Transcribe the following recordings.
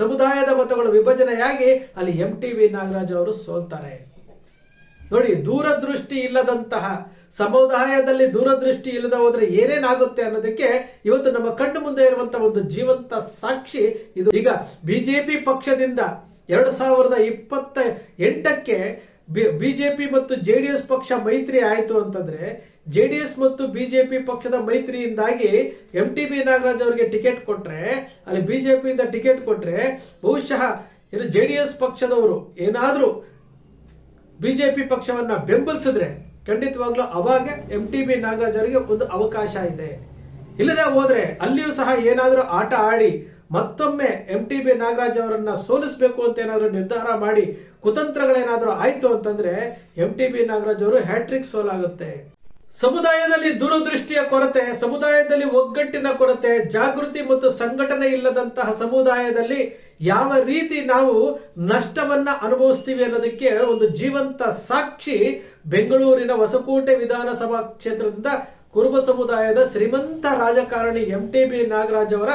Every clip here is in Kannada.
ಸಮುದಾಯದ ಮತಗಳು ವಿಭಜನೆಯಾಗಿ ಅಲ್ಲಿ MTB ನಾಗರಾಜ್ ಅವರು ಸೋಲ್ತಾರೆ. ನೋಡಿ, ದೂರದೃಷ್ಟಿ ಇಲ್ಲದಂತಹ ಸಮುದಾಯದಲ್ಲಿ ದೂರದೃಷ್ಟಿ ಇಲ್ಲದ ಹೋದ್ರೆ ಏನೇನಾಗುತ್ತೆ ಅನ್ನೋದಕ್ಕೆ ಇವತ್ತು ನಮ್ಮ ಕಣ್ಣು ಮುಂದೆ ಇರುವಂತಹ ಒಂದು ಜೀವಂತ ಸಾಕ್ಷಿ ಇದು. ಈಗ ಬಿಜೆಪಿ ಪಕ್ಷದಿಂದ 2028ಕ್ಕೆ ಬಿಜೆಪಿ ಮತ್ತು JDS ಪಕ್ಷ ಮೈತ್ರಿ ಆಯಿತು ಅಂತಂದ್ರೆ, JDS ಮತ್ತು ಬಿಜೆಪಿ ಪಕ್ಷದ ಮೈತ್ರಿಯಿಂದಾಗಿ MTB ನಾಗರಾಜ್ ಅವರಿಗೆ ಟಿಕೆಟ್ ಕೊಟ್ರೆ, ಅಲ್ಲಿ ಬಿಜೆಪಿಯಿಂದ ಟಿಕೆಟ್ ಕೊಟ್ರೆ ಬಹುಶಃ JDS ಪಕ್ಷದವರು ಏನಾದರೂ ಬಿಜೆಪಿ ಪಕ್ಷವನ್ನ ಬೆಂಬಲಿಸಿದ್ರೆ ಖಂಡಿತವಾಗ್ಲೂ ಅವಾಗ MTB ನಾಗರಾಜ್ ಅವರಿಗೆ ಒಂದು ಅವಕಾಶ ಇದೆ. ಇಲ್ಲದೆ ಹೋದ್ರೆ ಅಲ್ಲಿಯೂ ಸಹ ಏನಾದರೂ ಆಟ ಆಡಿ ಮತ್ತೊಮ್ಮೆ MTB ನಾಗರಾಜ್ ಅವರನ್ನ ಸೋಲಿಸಬೇಕು ಅಂತ ಏನಾದರೂ ನಿರ್ಧಾರ ಮಾಡಿ ಕುತಂತ್ರಗಳೇನಾದರೂ ಆಯ್ತು ಅಂತಂದ್ರೆ MTB ನಾಗರಾಜ್ ಅವರು ಹ್ಯಾಟ್ರಿಕ್ ಸೋಲಾಗುತ್ತೆ. ಸಮುದಾಯದಲ್ಲಿ ದೂರದೃಷ್ಟಿಯ ಕೊರತೆ, ಸಮುದಾಯದಲ್ಲಿ ಒಗ್ಗಟ್ಟಿನ ಕೊರತೆ, ಜಾಗೃತಿ ಮತ್ತು ಸಂಘಟನೆ ಇಲ್ಲದಂತಹ ಸಮುದಾಯದಲ್ಲಿ ಯಾವ ರೀತಿ ನಾವು ನಷ್ಟವನ್ನ ಅನುಭವಿಸ್ತೀವಿ ಅನ್ನೋದಕ್ಕೆ ಒಂದು ಜೀವಂತ ಸಾಕ್ಷಿ ಬೆಂಗಳೂರಿನ ಹೊಸಕೋಟೆ ವಿಧಾನಸಭಾ ಕ್ಷೇತ್ರದಿಂದ ಕುರುಬ ಸಮುದಾಯದ ಶ್ರೀಮಂತ ರಾಜಕಾರಣಿ MTB ನಾಗರಾಜ್ ಅವರ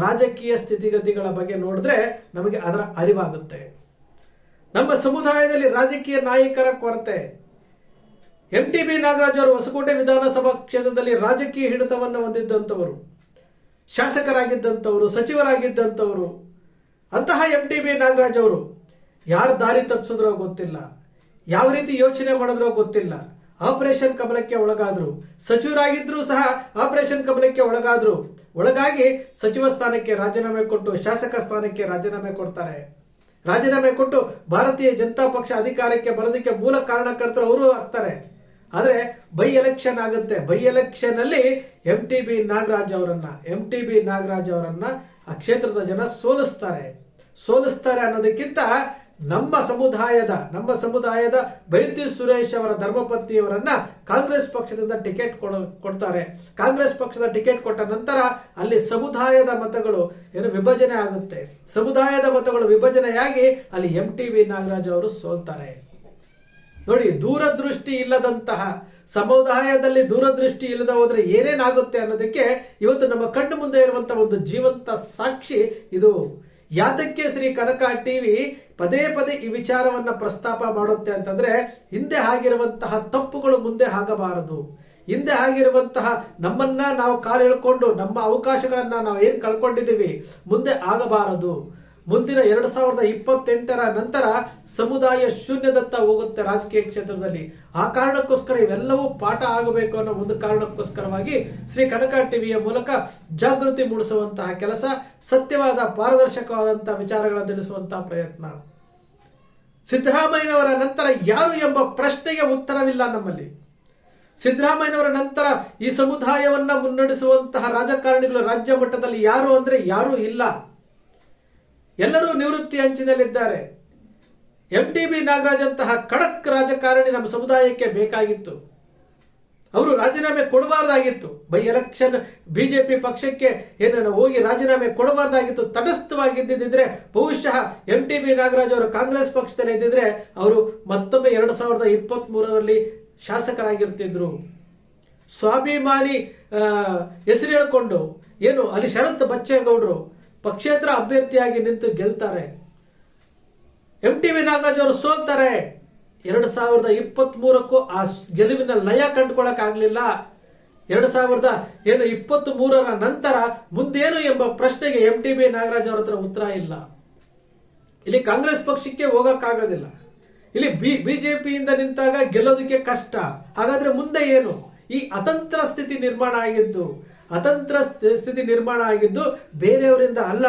ರಾಜಕೀಯ ಸ್ಥಿತಿಗತಿಗಳ ಬಗ್ಗೆ ನೋಡಿದ್ರೆ ನಮಗೆ ಅದರ ಅರಿವಾಗುತ್ತೆ. ನಮ್ಮ ಸಮುದಾಯದಲ್ಲಿ ರಾಜಕೀಯ ನಾಯಕರ ಕೊರತೆ. MTB ನಾಗರಾಜ್ ಅವರು ಹೊಸಕೋಟೆ ವಿಧಾನಸಭಾ ಕ್ಷೇತ್ರದಲ್ಲಿ ರಾಜಕೀಯ ಹಿಡಿತವನ್ನು ಹೊಂದಿದ್ದಂಥವರು, ಶಾಸಕರಾಗಿದ್ದಂಥವರು, ಸಚಿವರಾಗಿದ್ದಂಥವರು. ಅಂತಹ MTB ನಾಗರಾಜ್ ಅವರು ಯಾರು ದಾರಿ ತಪ್ಪಿಸಿದ್ರೋ ಗೊತ್ತಿಲ್ಲ, ಯಾವ ರೀತಿ ಯೋಚನೆ ಮಾಡಿದ್ರೋ ಗೊತ್ತಿಲ್ಲ. ಆಪರೇಷನ್ ಕಮಲಕ್ಕೆ ಒಳಗಾದ್ರು, ಸಚಿವರಾಗಿದ್ರು ಸಹ ಆಪರೇಷನ್ ಕಮಲಕ್ಕೆ ಒಳಗಾಗಿ ಸಚಿವ ಸ್ಥಾನಕ್ಕೆ ರಾಜೀನಾಮೆ ಕೊಟ್ಟು ಶಾಸಕ ಸ್ಥಾನಕ್ಕೆ ರಾಜೀನಾಮೆ ಕೊಡ್ತಾರೆ. ರಾಜೀನಾಮೆ ಕೊಟ್ಟು ಭಾರತೀಯ ಜನತಾ ಪಕ್ಷ ಅಧಿಕಾರಕ್ಕೆ ಬರೋದಕ್ಕೆ ಮೂಲ ಕಾರಣಕರ್ತರು ಅವರು ಆಗ್ತಾರೆ. ಆದರೆ ಬೈ ಎಲೆಕ್ಷನ್ ಆಗುತ್ತೆ. ಬೈ ಎಲೆಕ್ಷನ್ ಅಲ್ಲಿ MTB ನಾಗರಾಜ್ ಅವರನ್ನ ಆ ಕ್ಷೇತ್ರದ ಜನ ಸೋಲಿಸ್ತಾರೆ ಅನ್ನೋದಕ್ಕಿಂತ ನಮ್ಮ ಸಮುದಾಯದ ಬೈರತಿ ಸುರೇಶ್ ಅವರ ಧರ್ಮಪತ್ನಿಯವರನ್ನ ಕಾಂಗ್ರೆಸ್ ಪಕ್ಷದಿಂದ ಟಿಕೆಟ್ ಕೊಡ್ತಾರೆ. ಕಾಂಗ್ರೆಸ್ ಪಕ್ಷದ ಟಿಕೆಟ್ ಕೊಟ್ಟ ನಂತರ ಅಲ್ಲಿ ಸಮುದಾಯದ ಮತಗಳು ವಿಭಜನೆ ಆಗುತ್ತೆ. ಸಮುದಾಯದ ಮತಗಳು ವಿಭಜನೆಯಾಗಿ ಅಲ್ಲಿ MTB ನಾಗರಾಜ್ ಅವರು ಸೋಲ್ತಾರೆ. ನೋಡಿ, ದೂರದೃಷ್ಟಿ ಇಲ್ಲದಂತಹ ಸಮುದಾಯದಲ್ಲಿ ದೂರದೃಷ್ಟಿ ಇಲ್ಲದ ಹೋದ್ರೆ ಏನೇನಾಗುತ್ತೆ ಅನ್ನೋದಕ್ಕೆ ಇವತ್ತು ನಮ್ಮ ಕಣ್ಣು ಮುಂದೆ ಇರುವಂತಹ ಒಂದು ಜೀವಂತ ಸಾಕ್ಷಿ ಇದು. ಯಾತಕ್ಕೆ ಶ್ರೀ ಕನಕ ಟಿವಿ ಪದೇ ಈ ವಿಚಾರವನ್ನ ಪ್ರಸ್ತಾಪ ಮಾಡುತ್ತೆ ಅಂತಂದ್ರೆ, ಹಿಂದೆ ಆಗಿರುವಂತಹ ತಪ್ಪುಗಳು ಮುಂದೆ ಆಗಬಾರದು. ಹಿಂದೆ ಆಗಿರುವಂತಹ ನಮ್ಮನ್ನ ನಾವು ಕಾಲು ಎಳ್ಕೊಂಡು ನಮ್ಮ ಅವಕಾಶಗಳನ್ನ ನಾವು ಏನ್ ಕಳ್ಕೊಂಡಿದ್ದೀವಿ ಮುಂದೆ ಆಗಬಾರದು. ಮುಂದಿನ 2028ರ ನಂತರ ಸಮುದಾಯ ಶೂನ್ಯದತ್ತ ಹೋಗುತ್ತೆ ರಾಜಕೀಯ ಕ್ಷೇತ್ರದಲ್ಲಿ. ಆ ಕಾರಣಕ್ಕೋಸ್ಕರ ಇವೆಲ್ಲವೂ ಪಾಠ ಆಗಬೇಕು ಅನ್ನೋ ಒಂದು ಕಾರಣಕ್ಕೋಸ್ಕರವಾಗಿ ಶ್ರೀ ಕನಕ ಟಿವಿಯ ಮೂಲಕ ಜಾಗೃತಿ ಮೂಡಿಸುವಂತಹ ಕೆಲಸ, ಸತ್ಯವಾದ ಪಾರದರ್ಶಕವಾದಂತಹ ವಿಚಾರಗಳನ್ನು ತಿಳಿಸುವಂತಹ ಪ್ರಯತ್ನ. ಸಿದ್ದರಾಮಯ್ಯನವರ ನಂತರ ಯಾರು ಎಂಬ ಪ್ರಶ್ನೆಗೆ ಉತ್ತರವಿಲ್ಲ ನಮ್ಮಲ್ಲಿ. ಸಿದ್ದರಾಮಯ್ಯನವರ ನಂತರ ಈ ಸಮುದಾಯವನ್ನ ಮುನ್ನಡೆಸುವಂತಹ ರಾಜಕಾರಣಿಗಳು ರಾಜ್ಯ ಮಟ್ಟದಲ್ಲಿ ಯಾರು ಅಂದ್ರೆ ಯಾರೂ ಇಲ್ಲ. ಎಲ್ಲರೂ ನಿವೃತ್ತಿ ಅಂಚಿನಲ್ಲಿದ್ದಾರೆ. MTB ನಾಗರಾಜ್ ಅಂತಹ ಖಡಕ್ ರಾಜಕಾರಣಿ ನಮ್ಮ ಸಮುದಾಯಕ್ಕೆ ಬೇಕಾಗಿತ್ತು. ಅವರು ರಾಜೀನಾಮೆ ಕೊಡಬಾರ್ದಾಗಿತ್ತು. ಬೈ ಎಲೆಕ್ಷನ್ ಬಿಜೆಪಿ ಪಕ್ಷಕ್ಕೆ ಹೋಗಿ ರಾಜೀನಾಮೆ ಕೊಡಬಾರ್ದಾಗಿತ್ತು. ತಟಸ್ಥವಾಗಿದ್ದಿದ್ರೆ ಬಹುಶಃ MTB ನಾಗರಾಜ್ ಅವರು ಕಾಂಗ್ರೆಸ್ ಪಕ್ಷದಲ್ಲಿ ಇದ್ದಿದ್ರೆ ಅವರು ಮತ್ತೊಮ್ಮೆ 2023ರಲ್ಲಿ ಶಾಸಕರಾಗಿರ್ತಿದ್ರು. ಸ್ವಾಭಿಮಾನಿ ಹೆಸರು ಹೇಳಿಕೊಂಡು ಅಲ್ಲಿ ಶರತ್ ಬಚ್ಚೇಗೌಡರು ಪಕ್ಷೇತರ ಅಭ್ಯರ್ಥಿಯಾಗಿ ನಿಂತು ಗೆಲ್ತಾರೆ. MTB ನಾಗರಾಜ್ ಅವರು ಸೋಲ್ತಾರೆ. 2023ಕ್ಕೂ ಆ ಗೆಲುವಿನ ಲಯ ಕಂಡುಕೊಳ್ಳಕ್ ಆಗ್ಲಿಲ್ಲ. 2023ರ ನಂತರ ಮುಂದೇನು ಎಂಬ ಪ್ರಶ್ನೆಗೆ MTB ನಾಗರಾಜ್ ಅವರ ಹತ್ರ ಉತ್ತರ ಇಲ್ಲ. ಇಲ್ಲಿ ಕಾಂಗ್ರೆಸ್ ಪಕ್ಷಕ್ಕೆ ಹೋಗಕ್ಕಾಗೋದಿಲ್ಲ. ಇಲ್ಲಿ ಬಿಜೆಪಿಯಿಂದ ನಿಂತಾಗ ಗೆಲ್ಲೋದಕ್ಕೆ ಕಷ್ಟ. ಹಾಗಾದ್ರೆ ಮುಂದೆ ಏನು? ಈ ಅತಂತ್ರ ಸ್ಥಿತಿ ನಿರ್ಮಾಣ ಆಗಿದ್ದು ಬೇರೆಯವರಿಂದ ಅಲ್ಲ,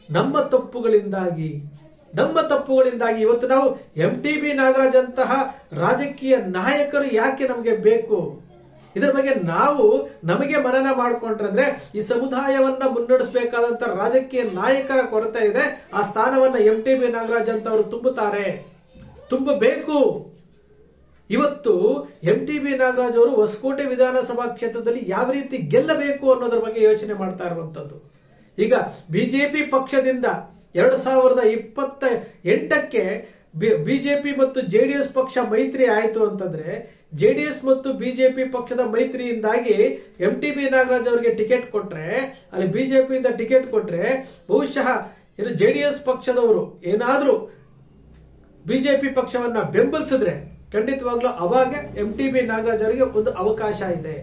ನಮ್ಮ ತಪ್ಪುಗಳಿಂದಾಗಿ ಇವತ್ತು ನಾವು MTB ನಾಗರಾಜ್ ಅಂತಹ ರಾಜಕೀಯ ನಾಯಕರು ಯಾಕೆ ನಮಗೆ ಬೇಕು, ಇದರ ಬಗ್ಗೆ ನಮಗೆ ಮನನ ಮಾಡಿಕೊಂಡ್ರೆ ಈ ಸಮುದಾಯವನ್ನ ಮುನ್ನಡೆಸಬೇಕಾದಂತ ರಾಜಕೀಯ ನಾಯಕರ ಕೊರತೆ ಇದೆ. ಆ ಸ್ಥಾನವನ್ನ MTB ನಾಗರಾಜ್ ಅಂತವರು ತುಂಬಬೇಕು. ಇವತ್ತು MTB ನಾಗರಾಜ್ ಅವರು ಹೊಸಕೋಟೆ ವಿಧಾನಸಭಾ ಕ್ಷೇತ್ರದಲ್ಲಿ ಯಾವ ರೀತಿ ಗೆಲ್ಲಬೇಕು ಅನ್ನೋದ್ರ ಬಗ್ಗೆ ಯೋಚನೆ ಮಾಡ್ತಾ ಇರುವಂತದ್ದು. ಈಗ ಬಿಜೆಪಿ ಪಕ್ಷದಿಂದ 2028ಕ್ಕೆ ಬಿಜೆಪಿ ಮತ್ತು JDS ಪಕ್ಷ ಮೈತ್ರಿ ಆಯಿತು ಅಂತಂದ್ರೆ, JDS ಮತ್ತು ಬಿಜೆಪಿ ಪಕ್ಷದ ಮೈತ್ರಿಯಿಂದಾಗಿ MTB ನಾಗರಾಜ್ ಅವರಿಗೆ ಟಿಕೆಟ್ ಕೊಟ್ರೆ, ಅಲ್ಲಿ ಬಿಜೆಪಿಯಿಂದ ಟಿಕೆಟ್ ಕೊಟ್ರೆ ಬಹುಶಃ ಇನ್ನು JDS ಪಕ್ಷದವರು ಏನಾದರೂ ಬಿಜೆಪಿ ಪಕ್ಷವನ್ನ ಬೆಂಬಲಿಸಿದ್ರೆ ಖಂಡಿತವಾಗ್ಲೂ ಅವಾಗ MTB ನಾಗರಾಜ್ ಅವರಿಗೆ ಒಂದು ಅವಕಾಶ ಇದೆ.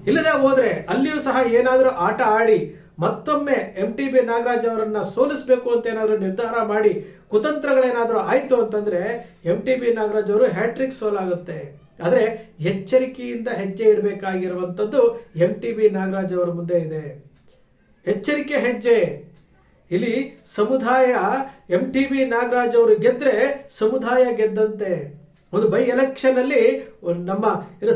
ಇಲ್ಲದೆ ಹೋದ್ರೆ ಅಲ್ಲಿಯೂ ಸಹ ಏನಾದರೂ ಆಟ ಆಡಿ ಮತ್ತೊಮ್ಮೆ MTB ನಾಗರಾಜ್ ಅವರನ್ನ ಸೋಲಿಸಬೇಕು ಅಂತ ಏನಾದರೂ ನಿರ್ಧಾರ ಮಾಡಿ ಕುತಂತ್ರಗಳೇನಾದರೂ ಆಯ್ತು ಅಂತಂದ್ರೆ MTB ನಾಗರಾಜ್ ಅವರು ಹ್ಯಾಟ್ರಿಕ್ ಸೋಲಾಗುತ್ತೆ. ಆದರೆ ಎಚ್ಚರಿಕೆಯಿಂದ ಹೆಜ್ಜೆ ಇಡಬೇಕಾಗಿರುವಂಥದ್ದು MTB ನಾಗರಾಜ್ ಅವರ ಮುಂದೆ ಇದೆ. ಎಚ್ಚರಿಕೆ ಹೆಜ್ಜೆ. ಇಲ್ಲಿ ಸಮುದಾಯ MTB ನಾಗರಾಜ್ ಅವರು ಗೆದ್ರೆ ಸಮುದಾಯ ಗೆದ್ದಂತೆ. ಒಂದು ಬೈ ಎಲೆಕ್ಷನ್ ಅಲ್ಲಿ ನಮ್ಮ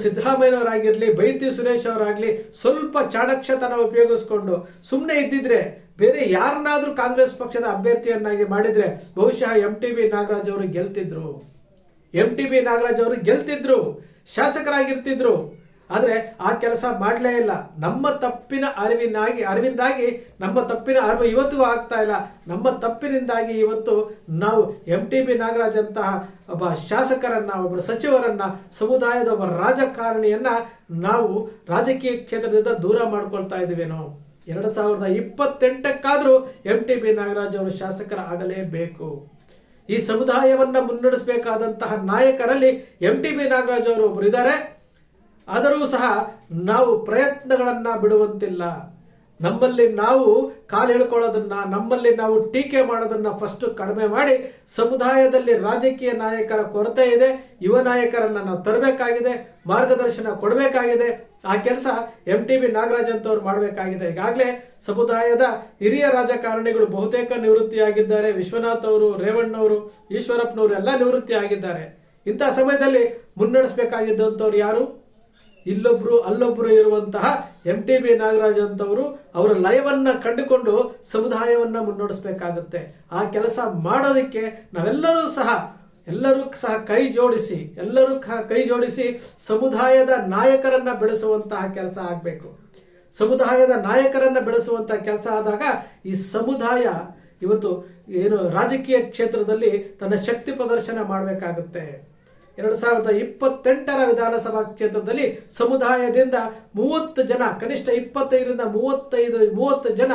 ಸಿದ್ದರಾಮಯ್ಯನವರಾಗಿರ್ಲಿ, ಬೈತಿ ಸುರೇಶ್ ಅವರಾಗ್ಲಿ ಸ್ವಲ್ಪ ಚಾಣಕ್ಷತನ ಉಪಯೋಗಿಸ್ಕೊಂಡು ಸುಮ್ಮನೆ ಇದ್ದಿದ್ರೆ, ಬೇರೆ ಯಾರನ್ನಾದ್ರೂ ಕಾಂಗ್ರೆಸ್ ಪಕ್ಷದ ಅಭ್ಯರ್ಥಿಯನ್ನಾಗಿ ಮಾಡಿದ್ರೆ ಬಹುಶಃ MTB ನಾಗರಾಜ್ ಅವರು ಗೆಲ್ತಿದ್ರು. MTB ನಾಗರಾಜ್ ಅವರು ಗೆಲ್ತಿದ್ರು, ಶಾಸಕರಾಗಿರ್ತಿದ್ರು. ಆದ್ರೆ ಆ ಕೆಲಸ ಮಾಡಲೇ ಇಲ್ಲ. ನಮ್ಮ ತಪ್ಪಿನ ಅರಿವಿಂದಾಗಿ ನಮ್ಮ ತಪ್ಪಿನ ಅರಿವು ಇವತ್ತಿಗೂ ಆಗ್ತಾ ಇಲ್ಲ. ನಮ್ಮ ತಪ್ಪಿನಿಂದಾಗಿ ಇವತ್ತು ನಾವು MTB ನಾಗರಾಜ್ ಅಂತಹ ಒಬ್ಬ ಶಾಸಕರನ್ನ, ಒಬ್ಬ ಸಚಿವರನ್ನ, ಸಮುದಾಯದ ಒಬ್ಬ ರಾಜಕಾರಣಿಯನ್ನ ನಾವು ರಾಜಕೀಯ ಕ್ಷೇತ್ರದಿಂದ ದೂರ ಮಾಡ್ಕೊಳ್ತಾ ಇದೀವೇನೋ. 2028ಕ್ಕಾದ್ರೂ MTB ನಾಗರಾಜ್ ಅವರು ಶಾಸಕರ ಆಗಲೇಬೇಕು. ಈ ಸಮುದಾಯವನ್ನ ಮುನ್ನಡೆಸಬೇಕಾದಂತಹ ನಾಯಕರಲ್ಲಿ MTB ನಾಗರಾಜ್ ಅವರು ಒಬ್ರು ಇದ್ದಾರೆ. ಆದರೂ ಸಹ ನಾವು ಪ್ರಯತ್ನಗಳನ್ನ ಬಿಡುವಂತಿಲ್ಲ. ನಮ್ಮಲ್ಲಿ ನಾವು ಕಾಲು ಎಳ್ಕೊಳ್ಳೋದನ್ನ, ನಮ್ಮಲ್ಲಿ ನಾವು ಟೀಕೆ ಮಾಡೋದನ್ನ ಫಸ್ಟ್ ಕಡಿಮೆ ಮಾಡಿ, ಸಮುದಾಯದಲ್ಲಿ ರಾಜಕೀಯ ನಾಯಕರ ಕೊರತೆ ಇದೆ, ಯುವ ನಾಯಕರನ್ನ ನಾವು ತರಬೇಕಾಗಿದೆ, ಮಾರ್ಗದರ್ಶನ ಕೊಡಬೇಕಾಗಿದೆ. ಆ ಕೆಲಸ MTB ನಾಗರಾಜ್ ಅಂತವ್ರು ಮಾಡಬೇಕಾಗಿದೆ. ಈಗಾಗಲೇ ಸಮುದಾಯದ ಹಿರಿಯ ರಾಜಕಾರಣಿಗಳು ಬಹುತೇಕ ನಿವೃತ್ತಿಯಾಗಿದ್ದಾರೆ. ವಿಶ್ವನಾಥ್ ಅವರು, ರೇವಣ್ಣವರು, ಈಶ್ವರಪ್ಪನವರು ಎಲ್ಲ ನಿವೃತ್ತಿ ಆಗಿದ್ದಾರೆ. ಇಂತಹ ಸಮಯದಲ್ಲಿ ಮುನ್ನಡೆಸಬೇಕಾಗಿದ್ದಂಥವ್ರು ಯಾರು? ಇಲ್ಲೊಬ್ರು ಅಲ್ಲೊಬ್ರು ಇರುವಂತಹ MTB ನಾಗರಾಜ್ ಅಂತವರು ಅವರ ಲಯವನ್ನ ಕಂಡುಕೊಂಡು ಸಮುದಾಯವನ್ನ ಮುನ್ನಡೆಸಬೇಕಾಗುತ್ತೆ. ಆ ಕೆಲಸ ಮಾಡೋದಕ್ಕೆ ನಾವೆಲ್ಲರೂ ಸಹ ಕೈ ಜೋಡಿಸಿ ಸಮುದಾಯದ ನಾಯಕರನ್ನ ಬೆಳೆಸುವಂತಹ ಕೆಲಸ ಆಗಬೇಕು. ಸಮುದಾಯದ ನಾಯಕರನ್ನ ಬೆಳೆಸುವಂತಹ ಕೆಲಸ ಆದಾಗ ಈ ಸಮುದಾಯ ಇವತ್ತು ರಾಜಕೀಯ ಕ್ಷೇತ್ರದಲ್ಲಿ ತನ್ನ ಶಕ್ತಿ ಪ್ರದರ್ಶನ ಮಾಡಬೇಕಾಗುತ್ತೆ. 2028ರ ವಿಧಾನಸಭಾ ಕ್ಷೇತ್ರದಲ್ಲಿ ಸಮುದಾಯದಿಂದ 30 ಜನ, ಕನಿಷ್ಠ 25ರಿಂದ 30 ಜನ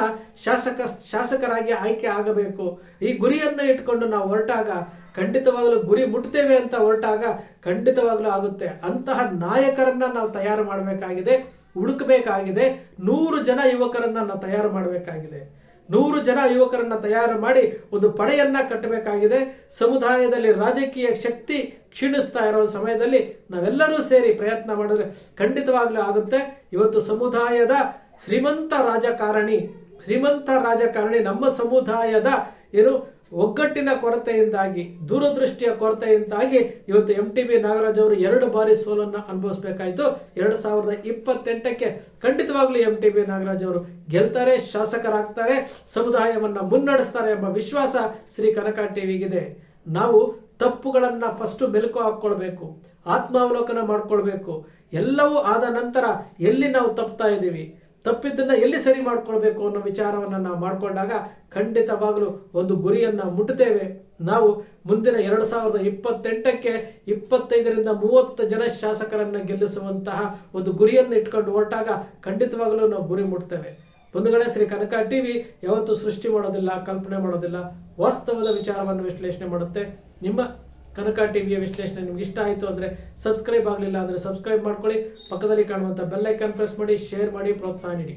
ಶಾಸಕರಾಗಿ ಆಯ್ಕೆ ಆಗಬೇಕು. ಈ ಗುರಿಯನ್ನು ಇಟ್ಕೊಂಡು ನಾವು ಹೊರಟಾಗ ಖಂಡಿತವಾಗಲೂ ಗುರಿ ಮುಟ್ತೇವೆ ಅಂತ ಹೊರಟಾಗ ಖಂಡಿತವಾಗಲೂ ಆಗುತ್ತೆ. ಅಂತಹ ನಾಯಕರನ್ನ ನಾವು ತಯಾರು ಮಾಡಬೇಕಾಗಿದೆ, ಹುಡುಕಬೇಕಾಗಿದೆ. 100 ಜನ ಯುವಕರನ್ನ ನಾವು ತಯಾರು ಮಾಡಬೇಕಾಗಿದೆ. 100 ಜನ ಯುವಕರನ್ನ ತಯಾರು ಮಾಡಿ ಒಂದು ಪಡೆಯನ್ನ ಕಟ್ಟಬೇಕಾಗಿದೆ. ಸಮುದಾಯದಲ್ಲಿ ರಾಜಕೀಯ ಶಕ್ತಿ ಕ್ಷೀಣಿಸ್ತಾ ಇರೋ ಸಮಯದಲ್ಲಿ ನಾವೆಲ್ಲರೂ ಸೇರಿ ಪ್ರಯತ್ನ ಮಾಡಿದ್ರೆ ಖಂಡಿತವಾಗ್ಲೂ ಆಗುತ್ತೆ. ಇವತ್ತು ಸಮುದಾಯದ ಶ್ರೀಮಂತ ರಾಜಕಾರಣಿ ನಮ್ಮ ಸಮುದಾಯದ ಒಗ್ಗಟ್ಟಿನ ಕೊರತೆಯಿಂದಾಗಿ, ದೂರದೃಷ್ಟಿಯ ಕೊರತೆಯಿಂದಾಗಿ ಇವತ್ತು MTB ನಾಗರಾಜ್ ಅವರು 2 ಬಾರಿ ಸೋಲನ್ನು ಅನುಭವಿಸಬೇಕಾಯಿತು. 2028ಕ್ಕೆ ಖಂಡಿತವಾಗ್ಲೂ MTB ನಾಗರಾಜ್ ಅವರು ಗೆಲ್ತಾರೆ, ಶಾಸಕರಾಗ್ತಾರೆ, ಸಮುದಾಯವನ್ನ ಮುನ್ನಡೆಸ್ತಾರೆ ಎಂಬ ವಿಶ್ವಾಸ ಶ್ರೀ ಕನಕ ಟಿವಿಗಿದೆ. ನಾವು ತಪ್ಪುಗಳನ್ನ ಫಸ್ಟ್ ಮೆಲುಕು ಹಾಕೊಳ್ಬೇಕು, ಆತ್ಮಾವಲೋಕನ ಮಾಡ್ಕೊಳ್ಬೇಕು. ಎಲ್ಲವೂ ಆದ ನಂತರ ಎಲ್ಲಿ ನಾವು ತಪ್ತಾ ಇದ್ದೀವಿ, ತಪ್ಪಿದ್ದನ್ನ ಎಲ್ಲಿ ಸರಿ ಮಾಡ್ಕೊಳ್ಬೇಕು ಅನ್ನೋ ವಿಚಾರವನ್ನ ನಾವು ಮಾಡ್ಕೊಂಡಾಗ ಖಂಡಿತವಾಗಲೂ ಒಂದು ಗುರಿಯನ್ನ ಮುಟ್ಟುತ್ತೇವೆ. ನಾವು ಮುಂದಿನ 2028ಕ್ಕೆ 25ರಿಂದ 30 ಜನ ಶಾಸಕರನ್ನ ಗೆಲ್ಲಿಸುವಂತಹ ಒಂದು ಗುರಿಯನ್ನು ಇಟ್ಕೊಂಡು ಹೊರಟಾಗ ಖಂಡಿತವಾಗಲೂ ನಾವು ಗುರಿ ಮುಟ್ತೇವೆ. ಬಂಧುಗಳೇ, ಶ್ರೀ ಕನಕ ಟಿವಿ ಯಾವತ್ತೂ ಸೃಷ್ಟಿ ಮಾಡೋದಿಲ್ಲ, ಕಲ್ಪನೆ ಮಾಡೋದಿಲ್ಲ, ವಾಸ್ತವದ ವಿಚಾರವನ್ನು ವಿಶ್ಲೇಷಣೆ ಮಾಡುತ್ತೆ. ನಿಮ್ಮ ಕನಕ ಟಿವಿಯ ವಿಶ್ಲೇಷಣೆ ನಿಮ್ಗೆ ಇಷ್ಟ ಆಯಿತು ಅಂದರೆ ಸಬ್ಸ್ಕ್ರೈಬ್ ಆಗಲಿಲ್ಲ ಅಂದರೆ ಸಬ್ಸ್ಕ್ರೈಬ್ ಮಾಡ್ಕೊಳ್ಳಿ. ಪಕ್ಕದಲ್ಲಿ ಕಾಣುವಂಥ ಬೆಲ್ ಐಕಾನ್ ಪ್ರೆಸ್ ಮಾಡಿ, ಶೇರ್ ಮಾಡಿ, ಪ್ರೋತ್ಸಾಹ ನೀಡಿ.